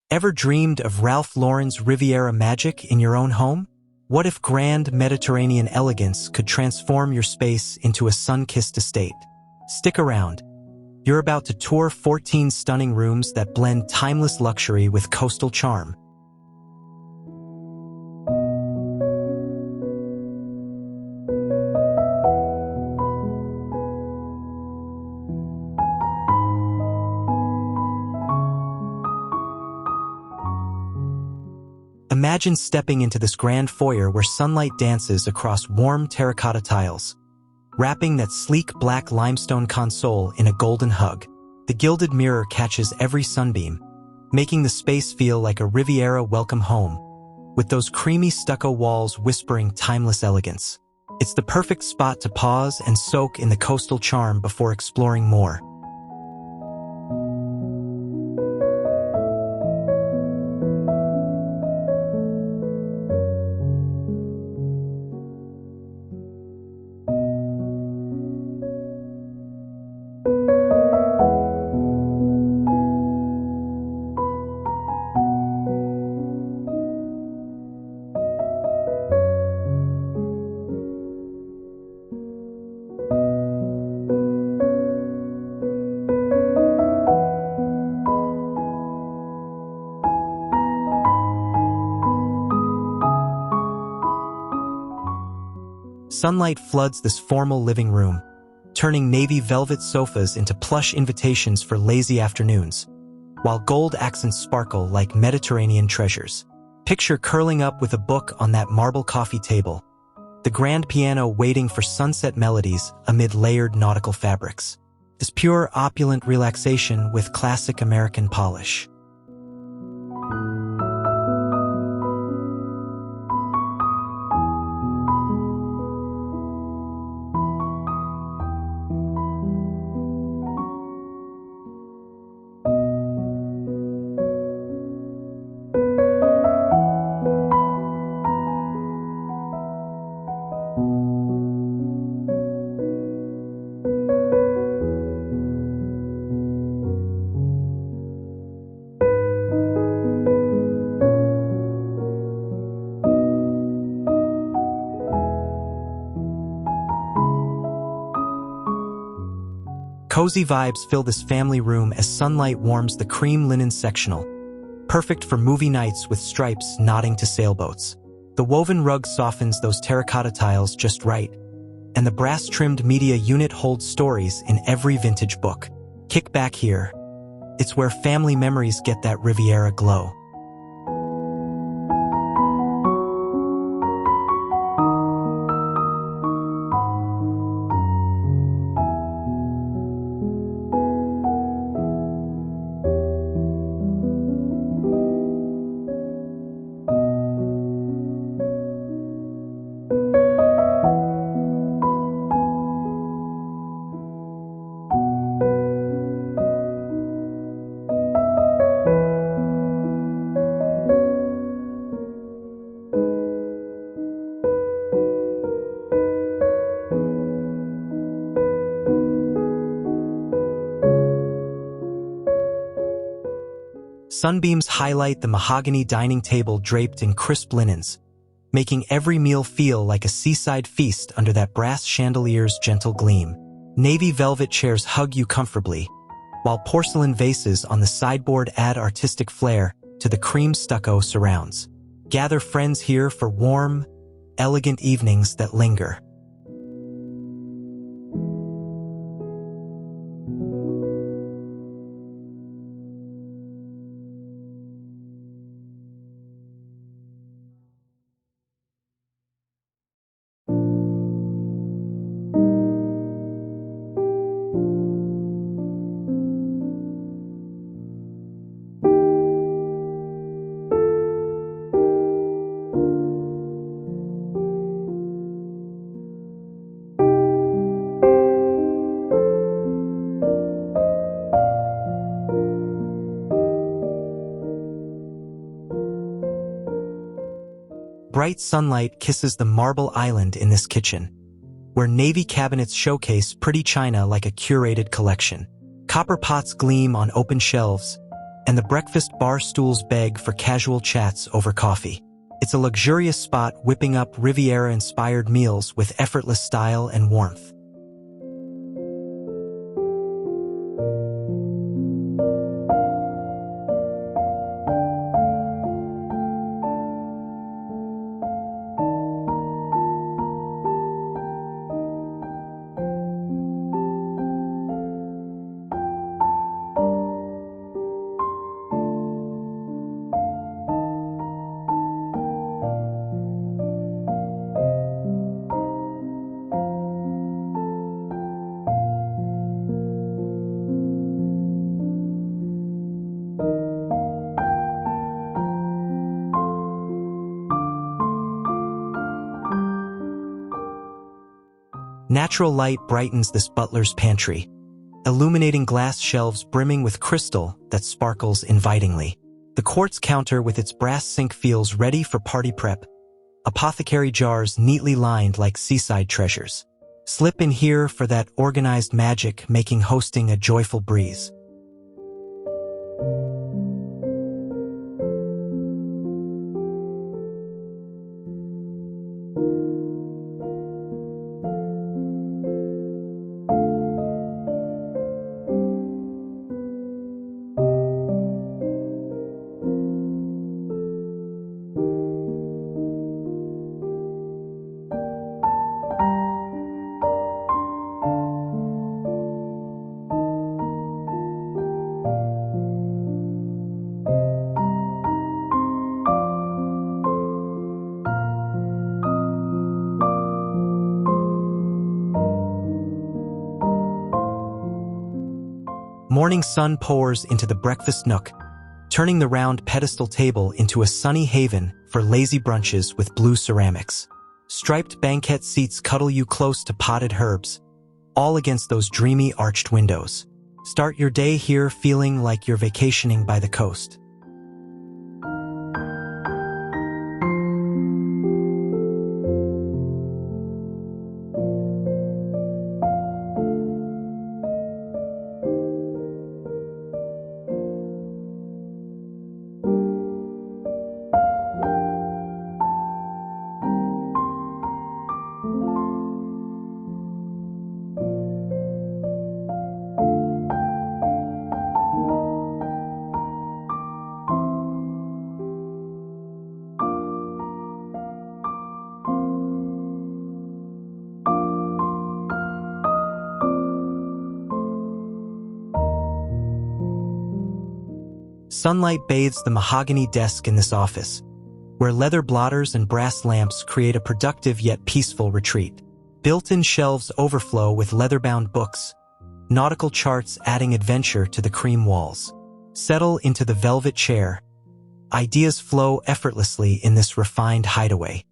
Ever dreamed of Ralph Lauren's Riviera magic in your own home? What if grand Mediterranean elegance could transform your space into a sun-kissed estate? Stick around. You're about to tour 14 stunning rooms that blend timeless luxury with coastal charm. Imagine stepping into this grand foyer where sunlight dances across warm terracotta tiles, wrapping that sleek black limestone console in a golden hug. The gilded mirror catches every sunbeam, making the space feel like a Riviera welcome home, with those creamy stucco walls whispering timeless elegance. It's the perfect spot to pause and soak in the coastal charm before exploring more. Sunlight floods this formal living room, turning navy velvet sofas into plush invitations for lazy afternoons, while gold accents sparkle like Mediterranean treasures. Picture curling up with a book on that marble coffee table, the grand piano waiting for sunset melodies amid layered nautical fabrics. It's pure opulent relaxation with classic American polish. Cozy vibes fill this family room as sunlight warms the cream linen sectional, perfect for movie nights with stripes nodding to sailboats. The woven rug softens those terracotta tiles just right, and the brass-trimmed media unit holds stories in every vintage book. Kick back here. It's where family memories get that Riviera glow. Sunbeams highlight the mahogany dining table draped in crisp linens, making every meal feel like a seaside feast under that brass chandelier's gentle gleam. Navy velvet chairs hug you comfortably, while porcelain vases on the sideboard add artistic flair to the cream stucco surrounds. Gather friends here for warm, elegant evenings that linger. Bright sunlight kisses the marble island in this kitchen, where navy cabinets showcase pretty china like a curated collection. Copper pots gleam on open shelves, and the breakfast bar stools beg for casual chats over coffee. It's a luxurious spot whipping up Riviera-inspired meals with effortless style and warmth. Natural light brightens this butler's pantry, illuminating glass shelves brimming with crystal that sparkles invitingly. The quartz counter with its brass sink feels ready for party prep, apothecary jars neatly lined like seaside treasures. Slip in here for that organized magic, making hosting a joyful breeze. Morning sun pours into the breakfast nook, turning the round pedestal table into a sunny haven for lazy brunches with blue ceramics. Striped banquette seats cuddle you close to potted herbs, all against those dreamy arched windows. Start your day here feeling like you're vacationing by the coast. Sunlight bathes the mahogany desk in this office, where leather blotters and brass lamps create a productive yet peaceful retreat. Built-in shelves overflow with leather-bound books, nautical charts adding adventure to the cream walls. Settle into the velvet chair. Ideas flow effortlessly in this refined hideaway.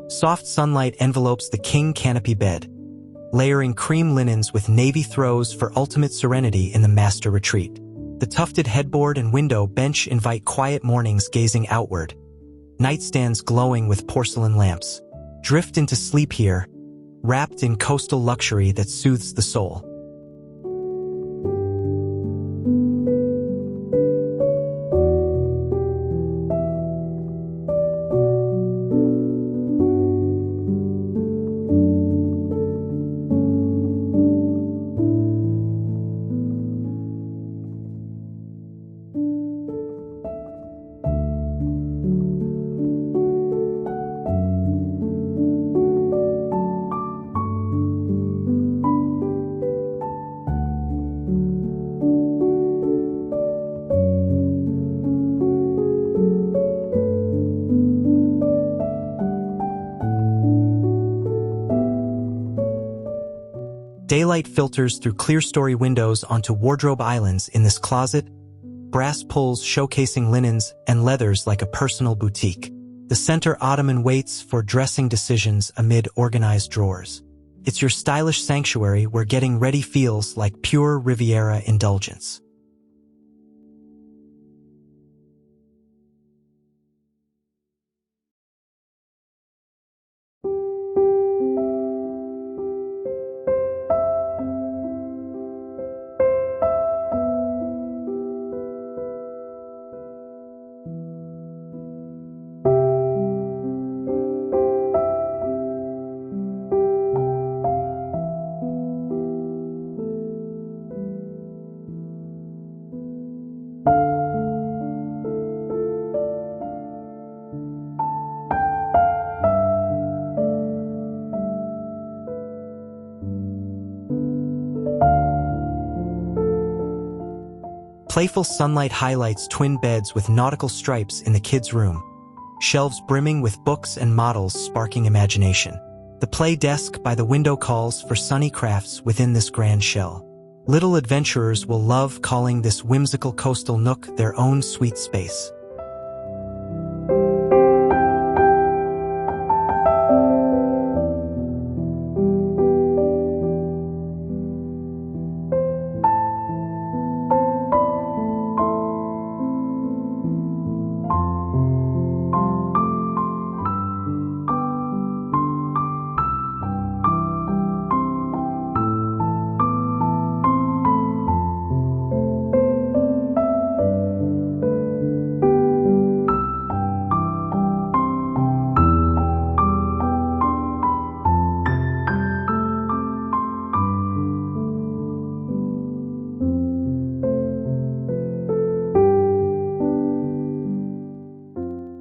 Soft sunlight envelopes the king canopy bed, layering cream linens with navy throws for ultimate serenity in the master retreat. The tufted headboard and window bench invite quiet mornings gazing outward, nightstands glowing with porcelain lamps. Drift into sleep here, wrapped in coastal luxury that soothes the soul. Daylight filters through clear-story windows onto wardrobe islands in this closet, brass pulls showcasing linens and leathers like a personal boutique. The center ottoman waits for dressing decisions amid organized drawers. It's your stylish sanctuary where getting ready feels like pure Riviera indulgence. Playful sunlight highlights twin beds with nautical stripes in the kids' room, shelves brimming with books and models sparking imagination. The play desk by the window calls for sunny crafts within this grand shell. Little adventurers will love calling this whimsical coastal nook their own sweet space.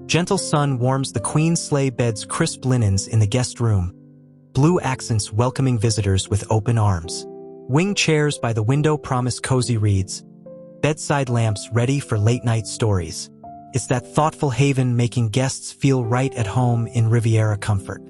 Gentle sun warms the queen sleigh bed's crisp linens in the guest room, blue accents welcoming visitors with open arms. Wing chairs by the window promise cozy reads, bedside lamps ready for late-night stories. It's that thoughtful haven making guests feel right at home in Riviera comfort.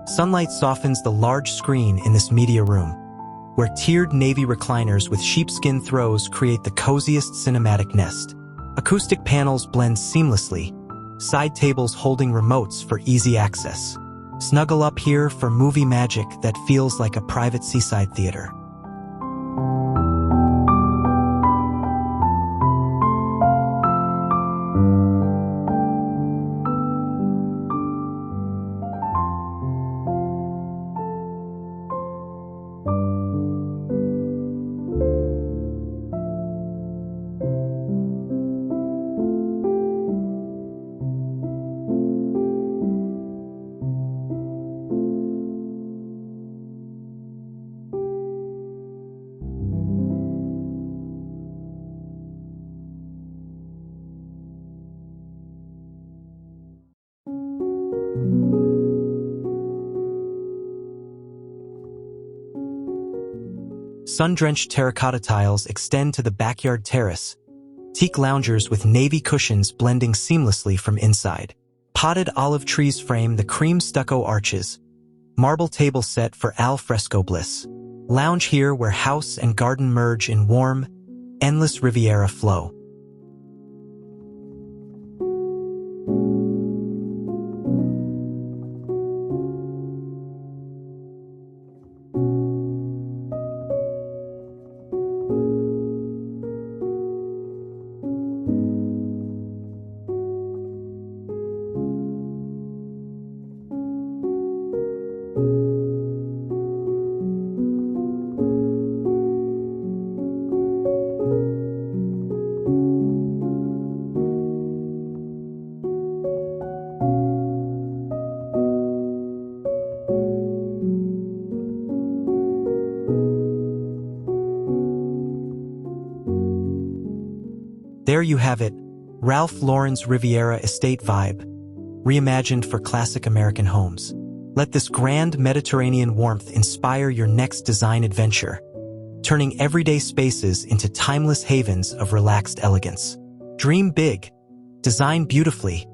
Sunlight softens the large screen in this media room, where tiered navy recliners with sheepskin throws create the coziest cinematic nest. Acoustic panels blend seamlessly, side tables holding remotes for easy access. Snuggle up here for movie magic that feels like a private seaside theater. Sun-drenched terracotta tiles extend to the backyard terrace, teak loungers with navy cushions blending seamlessly from inside. Potted olive trees frame the cream stucco arches, marble table set for al fresco bliss. Lounge here where house and garden merge in warm, endless Riviera flow. There you have it, Ralph Lauren's Riviera estate vibe, reimagined for classic American homes. Let this grand Mediterranean warmth inspire your next design adventure, turning everyday spaces into timeless havens of relaxed elegance. Dream big, design beautifully,